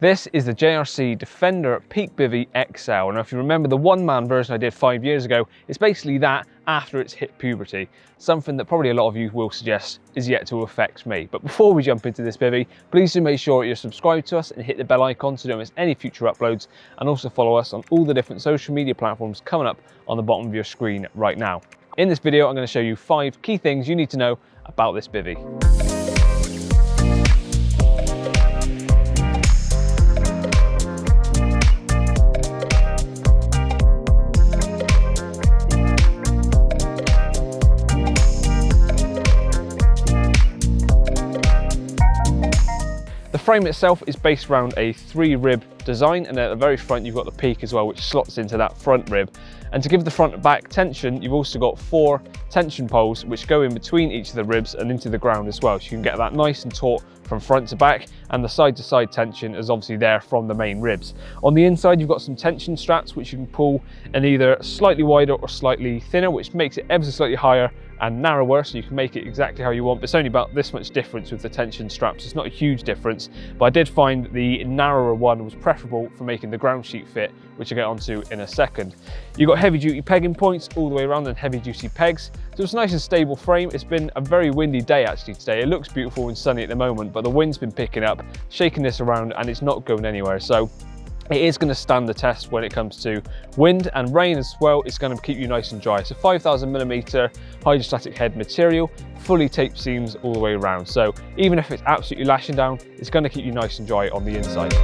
This is the JRC Defender Peak bivvy XL. Now if you remember the one-man version I did 5 years ago, it's basically that after it's hit puberty. Something that probably a lot of you will suggest is yet to affect me. But before we jump into this bivvy, please do make sure you're subscribed to us and hit the bell icon so you don't miss any future uploads, and also follow us on all the different social media platforms coming up on the bottom of your screen right now. In this video, I'm going to show you 5 key things you need to know about this bivvy. The frame itself is based around a 3-rib design, and at the very front you've got the peak as well, which slots into that front rib. And to give the front and back tension, you've also got 4 tension poles which go in between each of the ribs and into the ground as well, so you can get that nice and taut from front to back, and the side to side tension is obviously there from the main ribs. On the inside you've got some tension straps which you can pull in either slightly wider or slightly thinner, which makes it ever so slightly higher and narrower, so you can make it exactly how you want. But it's only about this much difference with the tension straps. It's not a huge difference, but I did find the narrower one was preferable for making the ground sheet fit, which I'll get onto in a second. You've got heavy duty pegging points all the way around and heavy duty pegs, so it's a nice and stable frame. It's been a very windy day actually today. It looks beautiful and sunny at the moment, but the wind's been picking up, shaking this around, and it's not going anywhere. So it is going to stand the test when it comes to wind and rain as well. It's going to keep you nice and dry. So 5000mm hydrostatic head material, fully taped seams all the way around. So even if it's absolutely lashing down, it's going to keep you nice and dry on the inside.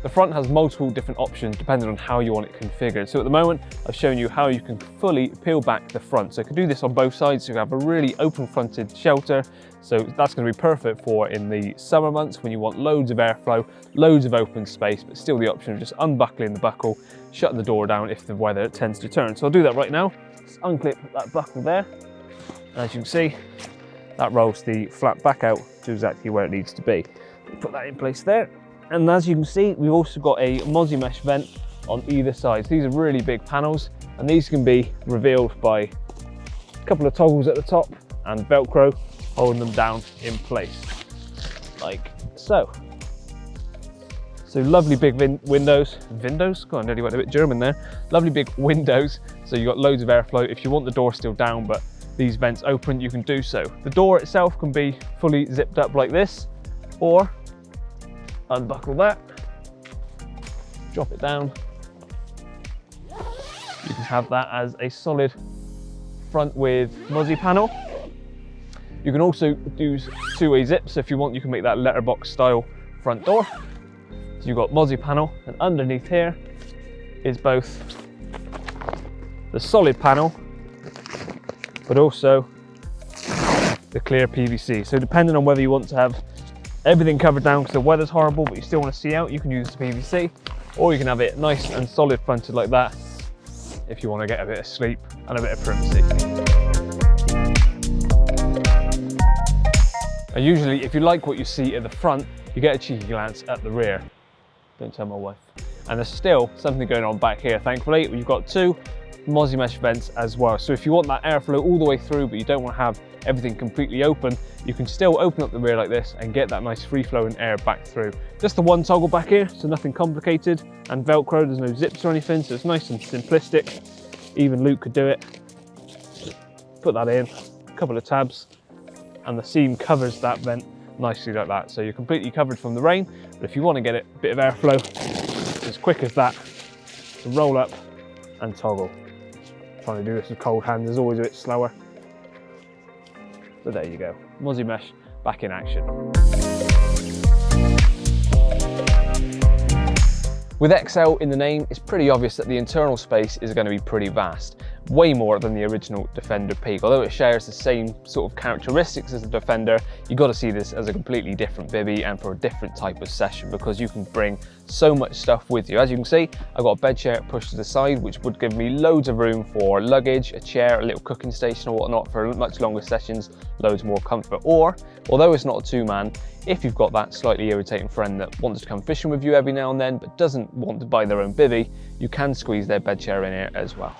The front has multiple different options depending on how you want it configured. So at the moment, I've shown you how you can fully peel back the front. So you can do this on both sides. So you have a really open fronted shelter. So that's going to be perfect for in the summer months when you want loads of airflow, loads of open space, but still the option of just unbuckling the buckle, shutting the door down if the weather tends to turn. So I'll do that right now. Just unclip that buckle there. As you can see, that rolls the flap back out to exactly where it needs to be. Put that in place there. And as you can see, we've also got a 𝘁𝗵𝗶𝗀 mesh vent on either side. So these are really big panels, and these can be revealed by a couple of toggles at the top and Velcro holding them down in place, like so. So lovely big windows. God, I nearly went a bit German there. Lovely big windows, so you've got loads of airflow. If you want the door still down, but these vents open, you can do so. The door itself can be fully zipped up like this, or unbuckle that, drop it down. You can have that as a solid front with 𝘁𝗶𝗶𝗀 panel. You can also do 2-way zips. So if you want, you can make that letterbox style front door. So you've got 𝘁𝗶𝗶𝗀 panel, and underneath here is both the solid panel, but also the clear PVC. So depending on whether you want to have everything covered down because the weather's horrible, but you still want to see out, you can use the PVC, or you can have it nice and solid fronted like that if you want to get a bit of sleep and a bit of privacy. And usually, if you like what you see at the front, you get a cheeky glance at the rear. Don't tell my wife. And there's still something going on back here, thankfully. We've got 2 𝘁𝗶𝗶𝗀 mesh vents as well. So if you want that airflow all the way through, but you don't want to have everything completely open, you can still open up the rear like this and get that nice free flowing air back through. Just the one toggle back here, so nothing complicated, and Velcro, there's no zips or anything, so it's nice and simplistic. Even Luke could do it. Put that in, a couple of tabs, and the seam covers that vent nicely like that. So you're completely covered from the rain, but if you want to get a bit of airflow, it's as quick as that to roll up and toggle. Trying to do this with cold hands is always a bit slower. But there you go, 𝘁𝗶𝗶𝗀 mesh back in action. With XL in the name, it's pretty obvious that the internal space is going to be pretty vast, way more than the original Defender Peak. Although it shares the same sort of characteristics as the Defender, you've got to see this as a completely different bivvy and for a different type of session, because you can bring so much stuff with you. As you can see, I've got a bed chair pushed to the side, which would give me loads of room for luggage, a chair, a little cooking station or whatnot for much longer sessions, loads more comfort. Or, although it's not a 2-man, if you've got that slightly irritating friend that wants to come fishing with you every now and then, but doesn't want to buy their own bivvy, you can squeeze their bed chair in here as well.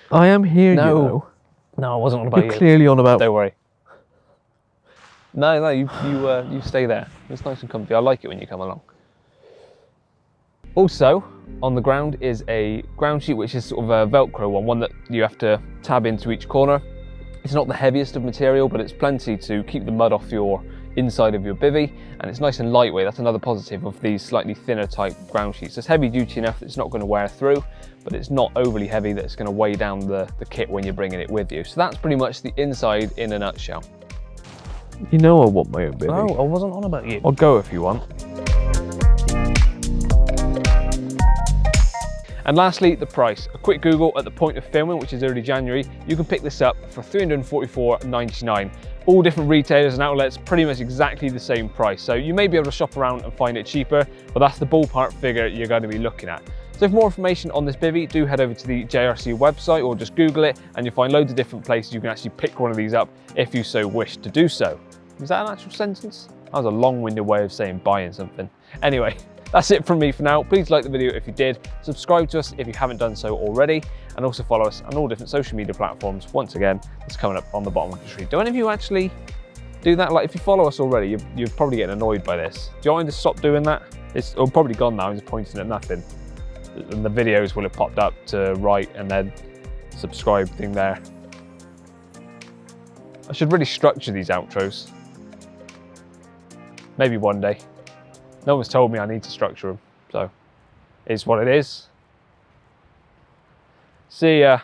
I am here, no. you know. No, I wasn't on about you. You're clearly on about... Don't worry. No, you stay there. It's nice and comfy. I like it when you come along. Also, on the ground is a ground sheet, which is sort of a Velcro one that you have to tab into each corner. It's not the heaviest of material, but it's plenty to keep the mud off your inside of your bivvy, and it's nice and lightweight. That's another positive of these slightly thinner type ground sheets. It's heavy duty enough that it's not going to wear through, but it's not overly heavy that it's going to weigh down the kit when you're bringing it with you. So that's pretty much the inside in a nutshell. You know I want my own bivvy. No, I wasn't on about you. I'll go if you want. And lastly, the price. A quick Google at the point of filming, which is early January, you can pick this up for $344.99. All different retailers and outlets, pretty much exactly the same price. So you may be able to shop around and find it cheaper, but that's the ballpark figure you're going to be looking at. So for more information on this bivvy, do head over to the JRC website or just Google it, and you'll find loads of different places you can actually pick one of these up if you so wish to do so. Was that an actual sentence? That was a long-winded way of saying buying something. Anyway, that's it from me for now. Please like the video if you did, subscribe to us if you haven't done so already, and also follow us on all different social media platforms. Once again, it's coming up on the bottom of the screen. Do any of you actually do that? Like, if you follow us already, you're probably getting annoyed by this. Do you want me to stop doing that? It's probably gone now, I'm just pointing at nothing. And the videos will have popped up to right and then subscribe thing there. I should really structure these outros. Maybe one day. No one's told me I need to structure them, so it's what it is. See ya.